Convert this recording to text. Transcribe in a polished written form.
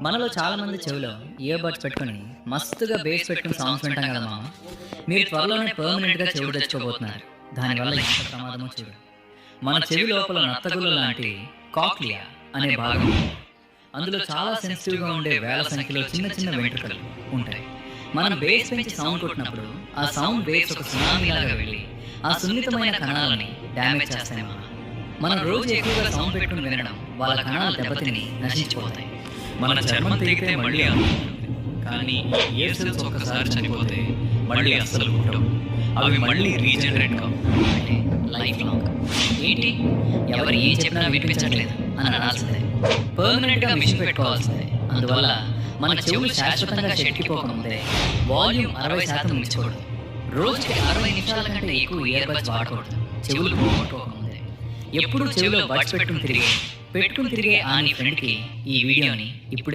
మనలో చాలా మంది చెవిలో ఇయర్ బడ్స్ పెట్టుకొని మస్తుగా బేస్ పెట్టుకుని సాంగ్స్ వింటాం కదా మామ. మీరు త్వరలోనే పర్మనెంట్గా చెవులు తెచ్చుకోబోతున్నారు. దానివల్ల ఎంత ప్రమాదమో చూడు. మన చెవి లోపల నత్తగుల్ల లాంటి కాక్లియా అనే భాగం ఉంది. అందులో చాలా సెన్సిటివ్గా ఉండే వేల సంఖ్యలో చిన్న చిన్న వెంట్రుకలు ఉంటాయి. మనం బేస్ పెంచి సౌండ్ కొట్టినప్పుడు ఆ సౌండ్ బేస్ ఒక సునామీలాగా వెళ్ళి ఆ సున్నితమైన కణాలని డ్యామేజ్ చేస్తాయి మామ. మనం రోజు ఎక్కువగా సౌండ్ పెట్టుకుని వినడం వాళ్ళ కణాలు దెబ్బతిని నశించిపోతాయి. మన చర్మం తెగితే మళ్ళీ అందుతుంది, కానీ ఇయర్ సెల్స్ ఒక్కసారి చనిపోతే మళ్ళీ అస్సలు పుట్టవు. అవి మళ్ళీ రీజనరేట్ కావు. అంటే లైఫ్ లాంగ్. ఏంటి ఎవరు ఏం చెప్పినా వినిపించట్లేదు అని అనాల్సిందే. పర్మనెంట్గా మిషన్ పెట్టుకోవాల్సిందే. అందువల్ల మన చెవులు శాశ్వతంగా చెక్కిపోకముందే వాల్యూమ్ 60% మించకూడదు. రోజుకి 60 నిమిషాల కంటే ఎక్కువ ఇయర్ బడ్స్ వాడకూడదు. చెవులు పోగొట్టుకోకముందే. ఎప్పుడూ చెవిలో బడ్స్ పెట్టుకుని తిరిగే ఆ నీ ఫ్రెండ్కి ఈ వీడియోని ఇప్పుడే